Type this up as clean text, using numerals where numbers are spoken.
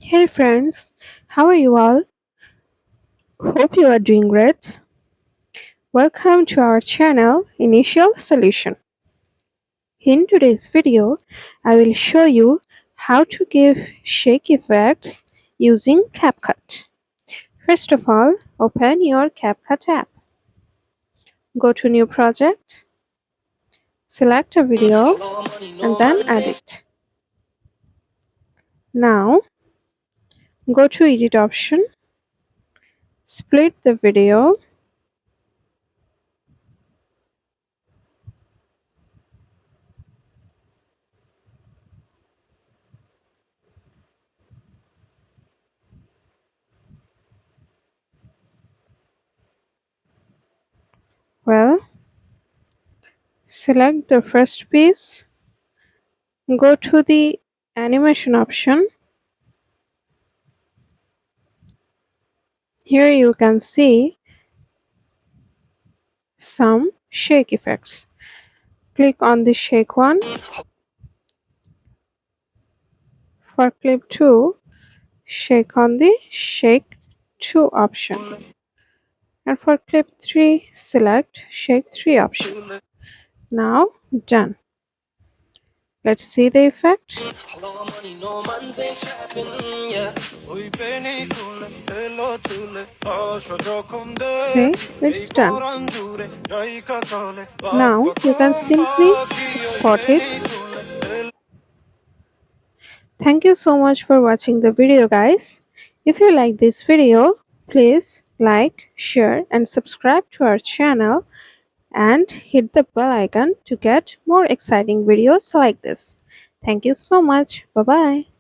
Hey friends, how are you all? Hope you are doing great. Welcome to our channel Initial Solution. In today's video, I will show you how to give shake effects using CapCut. First of all, open your CapCut app. Go to New Project, select a video, and then Edit. Now, go to Edit option, split the video. Well, select the first piece. Go to the animation option. Here you can see some shake effects. Click on the shake one. For clip 2, shake on the shake 2 option. And for clip 3, select shake 3 option. Now done. Let's see the effect. See, it's done. Now you can simply export it. Thank you so much for watching the video, guys. If you like this video, please like, share and subscribe to our channel and hit the bell icon to get more exciting videos like this. Thank you so much. Bye bye.